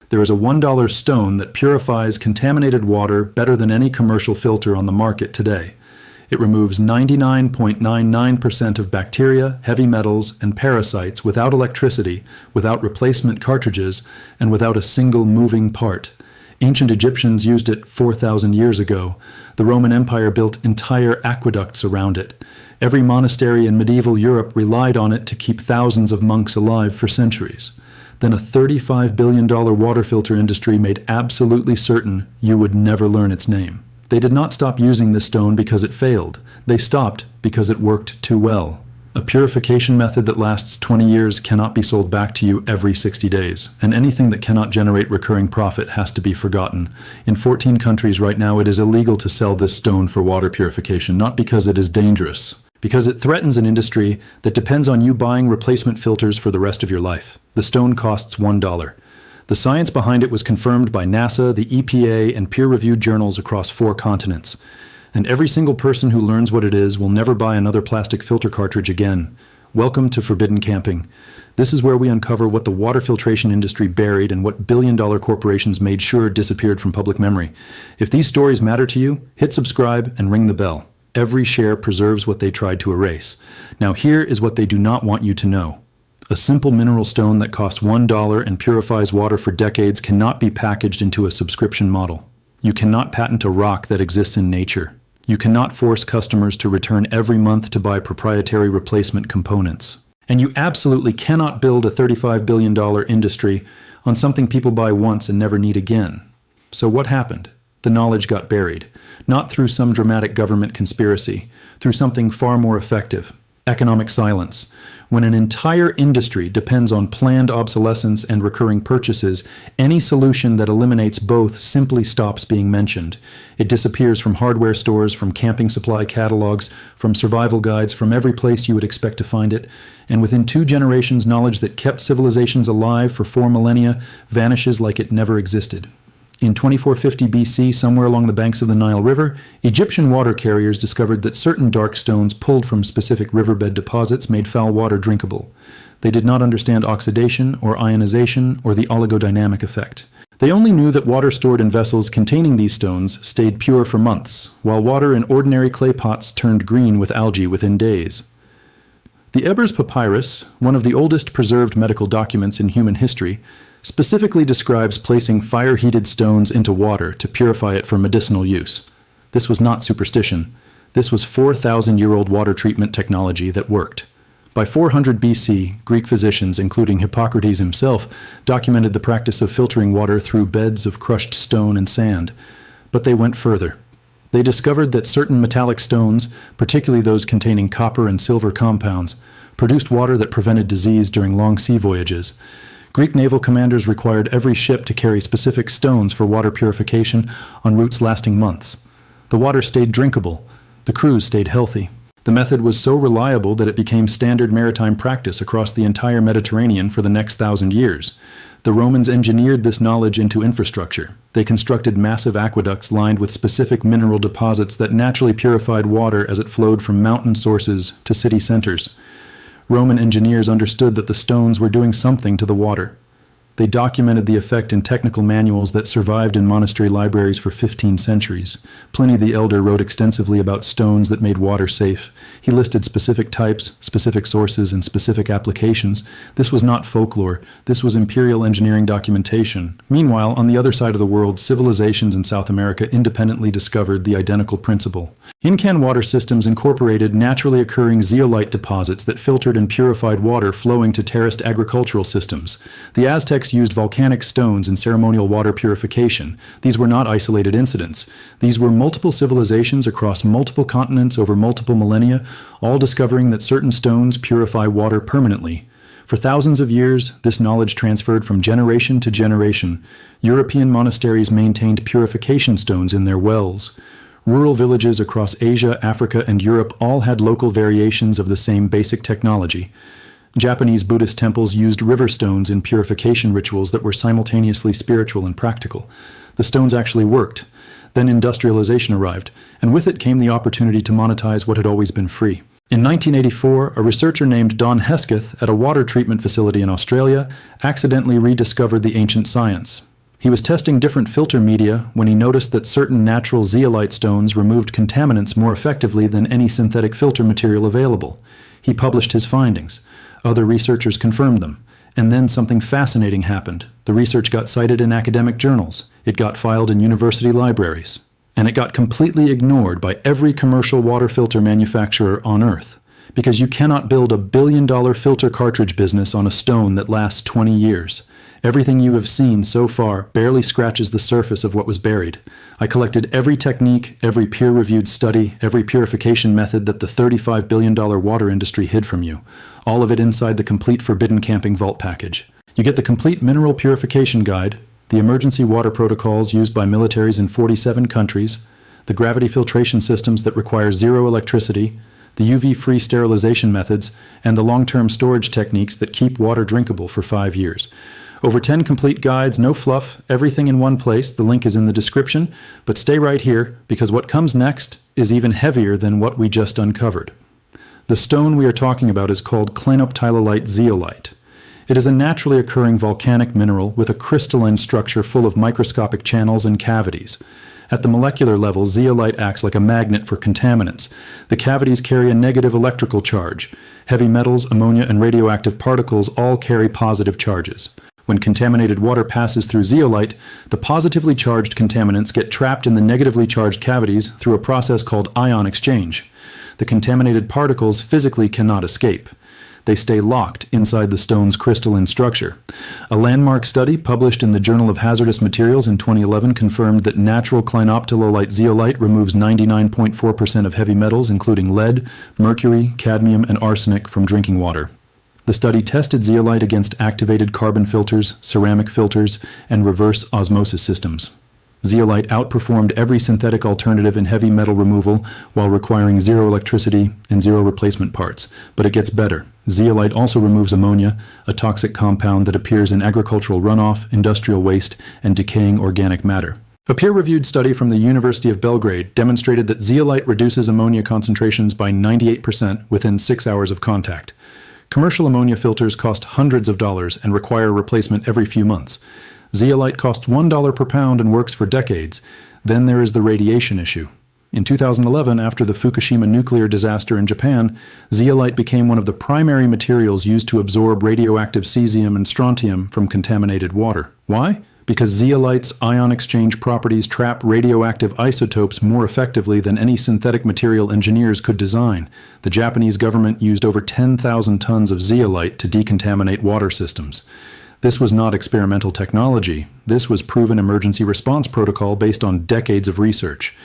There is a $1 stone that purifies contaminated water better than any commercial filter on the market today. It removes 99.99% of bacteria, heavy metals, and parasites without electricity, without replacement cartridges, and without a single moving part. Ancient Egyptians used it 4,000 years ago. The Roman Empire built entire aqueducts around it. Every monastery in medieval Europe relied on it to keep thousands of monks alive for centuries. Then a $35 billion water filter industry made absolutely certain you would never learn its name. They did not stop using this stone because it failed. They stopped because it worked too well. A purification method that lasts 20 years cannot be sold back to you every 60 days, and anything that cannot generate recurring profit has to be forgotten. In 14 countries right now, it is illegal to sell this stone for water purification, not because it is dangerous, because it threatens an industry that depends on you buying replacement filters for the rest of your life. The stone costs $1. The science behind it was confirmed by NASA, the EPA, and peer-reviewed journals across 4 continents. And every single person who learns what it is will never buy another plastic filter cartridge again. Welcome to Forbidden Camping. This is where we uncover what the water filtration industry buried and what billion-dollar corporations made sure disappeared from public memory. If these stories matter to you, hit subscribe and ring the bell. Every share preserves what they tried to erase. Now here is what they do not want you to know. A simple mineral stone that costs $1 and purifies water for decades cannot be packaged into a subscription model. You cannot patent a rock that exists in nature. You cannot force customers to return every month to buy proprietary replacement components. And you absolutely cannot build a $35 billion industry on something people buy once and never need again. So what happened? The knowledge got buried, not through some dramatic government conspiracy, through something far more effective: economic silence. When an entire industry depends on planned obsolescence and recurring purchases, any solution that eliminates both simply stops being mentioned. It disappears from hardware stores, from camping supply catalogs, from survival guides, from every place you would expect to find it. And within 2 generations, knowledge that kept civilizations alive for 4 millennia vanishes like it never existed. In 2450 BC, somewhere along the banks of the Nile River, Egyptian water carriers discovered that certain dark stones pulled from specific riverbed deposits made foul water drinkable. They did not understand oxidation or ionization or the oligodynamic effect. They only knew that water stored in vessels containing these stones stayed pure for months, while water in ordinary clay pots turned green with algae within days. The Ebers Papyrus, one of the oldest preserved medical documents in human history, specifically describes placing fire-heated stones into water to purify it for medicinal use. This was not superstition. This was 4,000-year-old water treatment technology that worked. By 400 BC, Greek physicians, including Hippocrates himself, documented the practice of filtering water through beds of crushed stone and sand. But they went further. They discovered that certain metallic stones, particularly those containing copper and silver compounds, produced water that prevented disease during long sea voyages. Greek naval commanders required every ship to carry specific stones for water purification on routes lasting months. The water stayed drinkable. The crews stayed healthy. The method was so reliable that it became standard maritime practice across the entire Mediterranean for the next 1,000 years. The Romans engineered this knowledge into infrastructure. They constructed massive aqueducts lined with specific mineral deposits that naturally purified water as it flowed from mountain sources to city centers. Roman engineers understood that the stones were doing something to the water. They documented the effect in technical manuals that survived in monastery libraries for 15 centuries. Pliny the Elder wrote extensively about stones that made water safe. He listed specific types, specific sources, and specific applications. This was not folklore. This was imperial engineering documentation. Meanwhile, on the other side of the world, civilizations in South America independently discovered the identical principle. In-can water systems incorporated naturally occurring zeolite deposits that filtered and purified water flowing to terraced agricultural systems. The Aztecs used volcanic stones in ceremonial water purification. These were not isolated incidents. These were multiple civilizations across multiple continents over multiple millennia, all discovering that certain stones purify water permanently. For thousands of years, this knowledge transferred from generation to generation. European monasteries maintained purification stones in their wells. Rural villages across Asia, Africa, and Europe all had local variations of the same basic technology. Japanese Buddhist temples used river stones in purification rituals that were simultaneously spiritual and practical. The stones actually worked. Then industrialization arrived, and with it came the opportunity to monetize what had always been free. In 1984, a researcher named Don Hesketh at a water treatment facility in Australia accidentally rediscovered the ancient science. He was testing different filter media when he noticed that certain natural zeolite stones removed contaminants more effectively than any synthetic filter material available. He published his findings. Other researchers confirmed them. And then something fascinating happened. The research got cited in academic journals. It got filed in university libraries. And it got completely ignored by every commercial water filter manufacturer on Earth. Because you cannot build a billion-dollar filter cartridge business on a stone that lasts 20 years. Everything you have seen so far barely scratches the surface of what was buried. I collected every technique, every peer-reviewed study, every purification method that the $35 billion water industry hid from you. All of it inside the complete Forbidden Camping Vault package. You get the complete mineral purification guide, the emergency water protocols used by militaries in 47 countries, the gravity filtration systems that require zero electricity, the UV-free sterilization methods, and the long-term storage techniques that keep water drinkable for 5 years. Over 10 complete guides, no fluff, everything in one place. The link is in the description, but stay right here because what comes next is even heavier than what we just uncovered. The stone we are talking about is called clinoptilolite zeolite. It is a naturally occurring volcanic mineral with a crystalline structure full of microscopic channels and cavities. At the molecular level, zeolite acts like a magnet for contaminants. The cavities carry a negative electrical charge. Heavy metals, ammonia, and radioactive particles all carry positive charges. When contaminated water passes through zeolite, the positively charged contaminants get trapped in the negatively charged cavities through a process called ion exchange. The contaminated particles physically cannot escape. They stay locked inside the stone's crystalline structure. A landmark study published in the Journal of Hazardous Materials in 2011 confirmed that natural clinoptilolite zeolite removes 99.4% of heavy metals, including lead, mercury, cadmium, and arsenic from drinking water. The study tested zeolite against activated carbon filters, ceramic filters, and reverse osmosis systems. Zeolite outperformed every synthetic alternative in heavy metal removal while requiring zero electricity and zero replacement parts. But it gets better. Zeolite also removes ammonia, a toxic compound that appears in agricultural runoff, industrial waste, and decaying organic matter. A peer-reviewed study from the University of Belgrade demonstrated that zeolite reduces ammonia concentrations by 98% within 6 hours of contact. Commercial ammonia filters cost hundreds of dollars and require replacement every few months. Zeolite costs $1 per pound and works for decades. Then there is the radiation issue. In 2011, after the Fukushima nuclear disaster in Japan, zeolite became one of the primary materials used to absorb radioactive cesium and strontium from contaminated water. Why? Because zeolite's ion exchange properties trap radioactive isotopes more effectively than any synthetic material engineers could design. The Japanese government used over 10,000 tons of zeolite to decontaminate water systems. This was not experimental technology. This was proven emergency response protocol based on decades of research.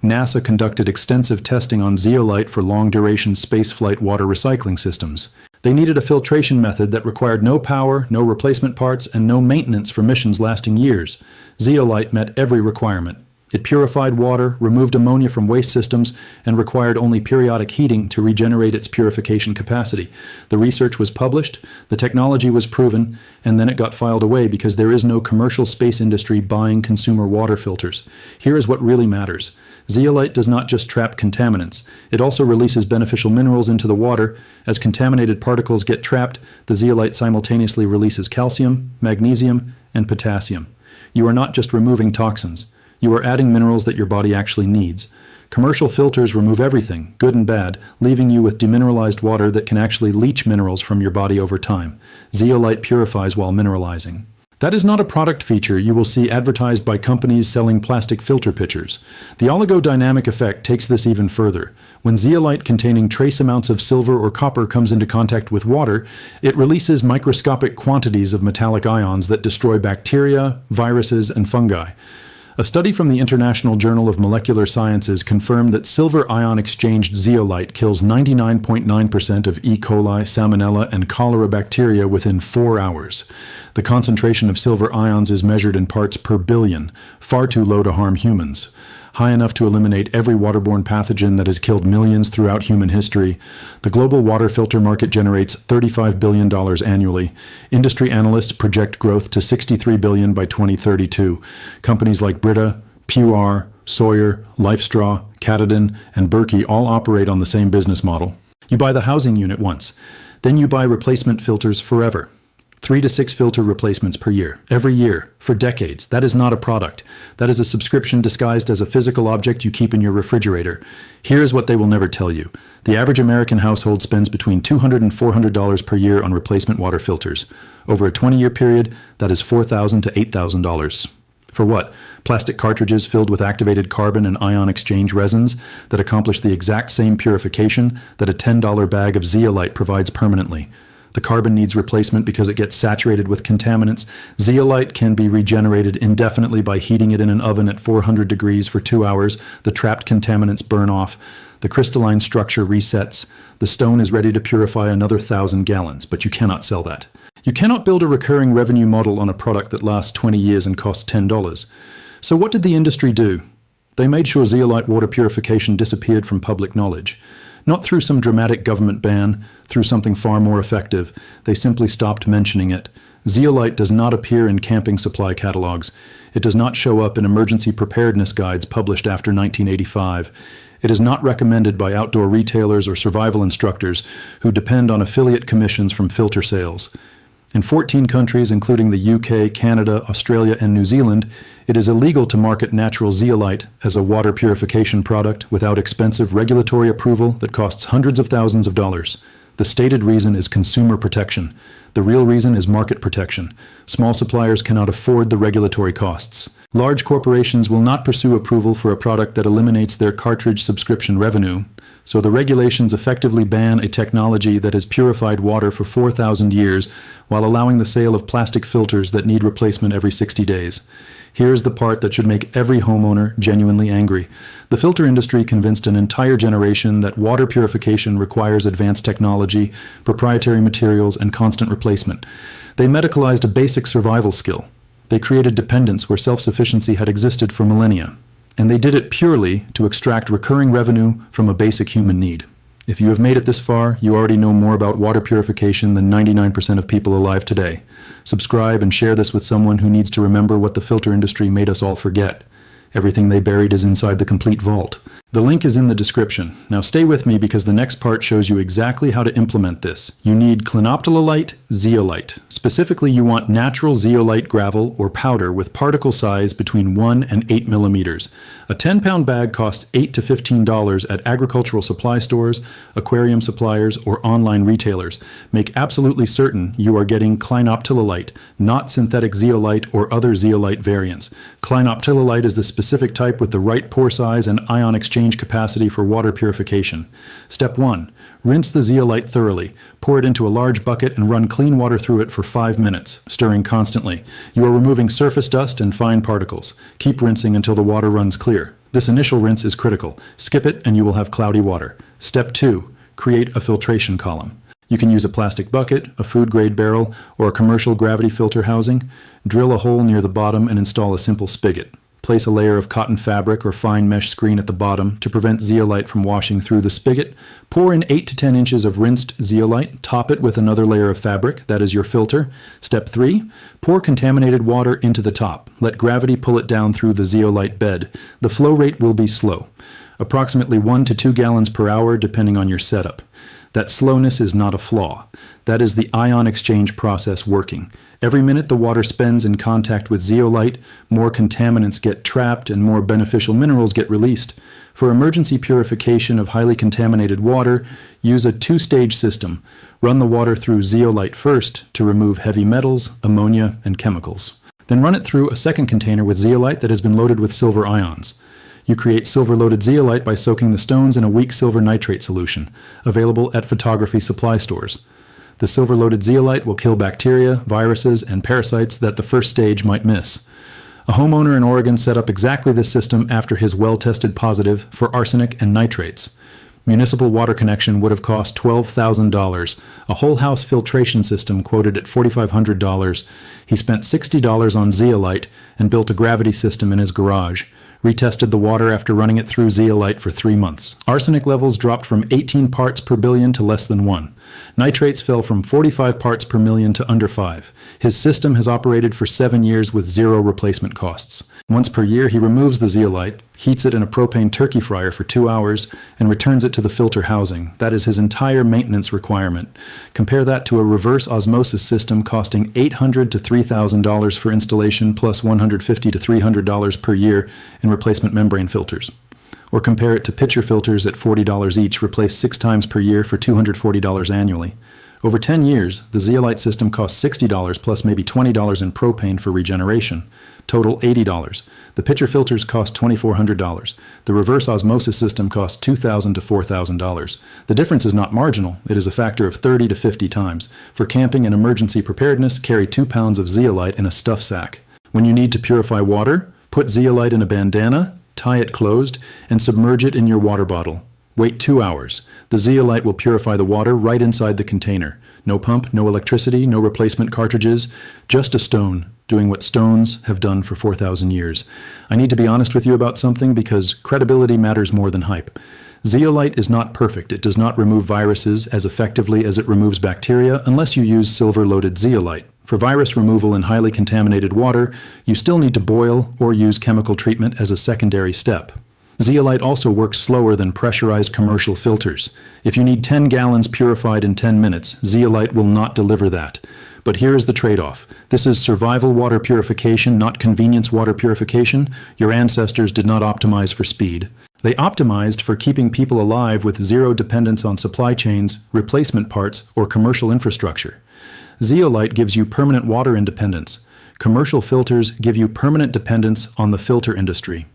NASA conducted extensive testing on zeolite for long-duration spaceflight water recycling systems. They needed a filtration method that required no power, no replacement parts, and no maintenance for missions lasting years. Zeolite met every requirement. It purified water, removed ammonia from waste systems, and required only periodic heating to regenerate its purification capacity. The research was published, the technology was proven, and then it got filed away because there is no commercial space industry buying consumer water filters. Here is what really matters. Zeolite does not just trap contaminants. It also releases beneficial minerals into the water. As contaminated particles get trapped, the zeolite simultaneously releases calcium, magnesium, and potassium. You are not just removing toxins. You are adding minerals that your body actually needs. Commercial filters remove everything, good and bad, leaving you with demineralized water that can actually leach minerals from your body over time. Zeolite purifies while mineralizing. That is not a product feature you will see advertised by companies selling plastic filter pitchers. The oligodynamic effect takes this even further. When zeolite containing trace amounts of silver or copper comes into contact with water, it releases microscopic quantities of metallic ions that destroy bacteria, viruses, and fungi. A study from the International Journal of Molecular Sciences confirmed that silver ion-exchanged zeolite kills 99.9% of E. coli, salmonella, and cholera bacteria within 4 hours. The concentration of silver ions is measured in parts per billion, far too low to harm humans. High enough to eliminate every waterborne pathogen that has killed millions throughout human history. The global water filter market generates $35 billion annually. Industry analysts project growth to $63 billion by 2032. Companies like Brita, Pure, Sawyer, LifeStraw, Katadyn, and Berkey all operate on the same business model. You buy the housing unit once, then you buy replacement filters forever. 3 to 6 filter replacements per year, every year, for decades. That is not a product. That is a subscription disguised as a physical object you keep in your refrigerator. Here is what they will never tell you. The average American household spends between $200 and $400 per year on replacement water filters. Over a 20-year period, that is $4,000 to $8,000. For what? Plastic cartridges filled with activated carbon and ion exchange resins that accomplish the exact same purification that a $10 bag of zeolite provides permanently. The carbon needs replacement because it gets saturated with contaminants. Zeolite can be regenerated indefinitely by heating it in an oven at 400 degrees for 2 hours. The trapped contaminants burn off. The crystalline structure resets. The stone is ready to purify another 1,000 gallons, but you cannot sell that. You cannot build a recurring revenue model on a product that lasts 20 years and costs $10. So what did the industry do? They made sure zeolite water purification disappeared from public knowledge. Not through some dramatic government ban, through something far more effective. They simply stopped mentioning it. Zeolite does not appear in camping supply catalogs. It does not show up in emergency preparedness guides published after 1985. It is not recommended by outdoor retailers or survival instructors who depend on affiliate commissions from filter sales. In 14 countries, including the UK, Canada, Australia, and New Zealand, it is illegal to market natural zeolite as a water purification product without expensive regulatory approval that costs hundreds of thousands of dollars. The stated reason is consumer protection. The real reason is market protection. Small suppliers cannot afford the regulatory costs. Large corporations will not pursue approval for a product that eliminates their cartridge subscription revenue. So the regulations effectively ban a technology that has purified water for 4,000 years while allowing the sale of plastic filters that need replacement every 60 days. Here's the part that should make every homeowner genuinely angry. The filter industry convinced an entire generation that water purification requires advanced technology, proprietary materials, and constant replacement. They medicalized a basic survival skill. They created dependence where self-sufficiency had existed for millennia. And they did it purely to extract recurring revenue from a basic human need. If you have made it this far, you already know more about water purification than 99% of people alive today. Subscribe and share this with someone who needs to remember what the filter industry made us all forget. Everything they buried is inside the complete vault. The link is in the description. Now stay with me because the next part shows you exactly how to implement this. You need clinoptilolite, zeolite. Specifically, you want natural zeolite gravel or powder with particle size between 1 and 8 millimeters. A 10-pound bag costs $8 to $15 at agricultural supply stores, aquarium suppliers, or online retailers. Make absolutely certain you are getting clinoptilolite, not synthetic zeolite or other zeolite variants. Clinoptilolite is the specific type with the right pore size and ion exchange capacity for water purification. Step 1. Rinse the zeolite thoroughly. Pour it into a large bucket and run clean water through it for 5 minutes, stirring constantly. You are removing surface dust and fine particles. Keep rinsing until the water runs clear. This initial rinse is critical. Skip it and you will have cloudy water. Step 2. Create a filtration column. You can use a plastic bucket, a food-grade barrel, or a commercial gravity filter housing. Drill a hole near the bottom and install a simple spigot. Place a layer of cotton fabric or fine mesh screen at the bottom to prevent zeolite from washing through the spigot. Pour in 8 to 10 inches of rinsed zeolite. Top it with another layer of fabric. That is your filter. Step 3. Pour contaminated water into the top. Let gravity pull it down through the zeolite bed. The flow rate will be slow, approximately 1 to 2 gallons per hour depending on your setup. That slowness is not a flaw. That is the ion exchange process working. Every minute the water spends in contact with zeolite, more contaminants get trapped and more beneficial minerals get released. For emergency purification of highly contaminated water, use a 2-stage system. Run the water through zeolite first to remove heavy metals, ammonia, and chemicals. Then run it through a second container with zeolite that has been loaded with silver ions. You create silver-loaded zeolite by soaking the stones in a weak silver nitrate solution, available at photography supply stores. The silver-loaded zeolite will kill bacteria, viruses, and parasites that the first stage might miss. A homeowner in Oregon set up exactly this system after his well-tested positive for arsenic and nitrates. Municipal water connection would have cost $12,000. A whole house filtration system quoted at $4,500. He spent $60 on zeolite and built a gravity system in his garage. Retested the water after running it through zeolite for 3 months. Arsenic levels dropped from 18 parts per billion to less than 1. Nitrates fell from 45 parts per million to under 5. His system has operated for 7 years with zero replacement costs. Once per year, he removes the zeolite, heats it in a propane turkey fryer for 2 hours, and returns it to the filter housing. That is his entire maintenance requirement. Compare that to a reverse osmosis system costing $800 to $3,000 for installation plus $150 to $300 per year in replacement membrane filters. Or compare it to pitcher filters at $40 each, replaced 6 times per year for $240 annually. Over 10 years, the zeolite system costs $60 plus maybe $20 in propane for regeneration. Total $80. The pitcher filters cost $2,400. The reverse osmosis system costs $2,000 to $4,000. The difference is not marginal. It is a factor of 30 to 50 times. For camping and emergency preparedness, carry 2 pounds of zeolite in a stuff sack. When you need to purify water, put zeolite in a bandana, tie it closed, and submerge it in your water bottle. Wait 2 hours. The zeolite will purify the water right inside the container. No pump, no electricity, no replacement cartridges, just a stone doing what stones have done for 4,000 years. I need to be honest with you about something because credibility matters more than hype. Zeolite is not perfect. It does not remove viruses as effectively as it removes bacteria unless you use silver-loaded zeolite. For virus removal in highly contaminated water, you still need to boil or use chemical treatment as a secondary step. Zeolite also works slower than pressurized commercial filters. If you need 10 gallons purified in 10 minutes, zeolite will not deliver that. But here is the trade-off. This is survival water purification, not convenience water purification. Your ancestors did not optimize for speed. They optimized for keeping people alive with zero dependence on supply chains, replacement parts, or commercial infrastructure. Zeolite gives you permanent water independence. Commercial filters give you permanent dependence on the filter industry.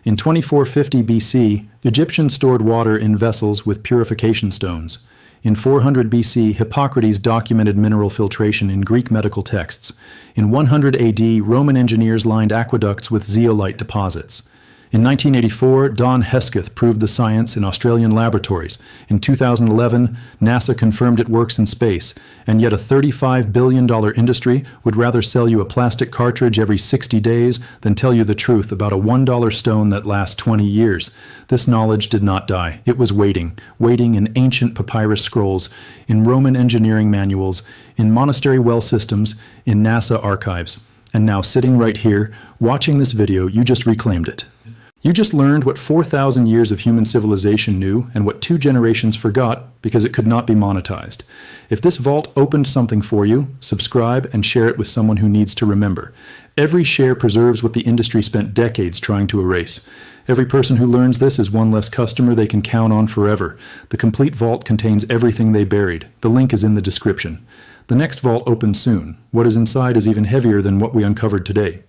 In 2450 BC, Egyptians stored water in vessels with purification stones. In 400 BC, Hippocrates documented mineral filtration in Greek medical texts. In 100 AD, Roman engineers lined aqueducts with zeolite deposits. In 1984, Don Hesketh proved the science in Australian laboratories. In 2011, NASA confirmed it works in space, and yet a $35 billion industry would rather sell you a plastic cartridge every 60 days than tell you the truth about a $1 stone that lasts 20 years. This knowledge did not die. It was waiting in ancient papyrus scrolls, in Roman engineering manuals, in monastery well systems, in NASA archives. And now sitting right here, watching this video, you just reclaimed it. You just learned what 4,000 years of human civilization knew and what 2 generations forgot because it could not be monetized. If this vault opened something for you, subscribe and share it with someone who needs to remember. Every share preserves what the industry spent decades trying to erase. Every person who learns this is one less customer they can count on forever. The complete vault contains everything they buried. The link is in the description. The next vault opens soon. What is inside is even heavier than what we uncovered today.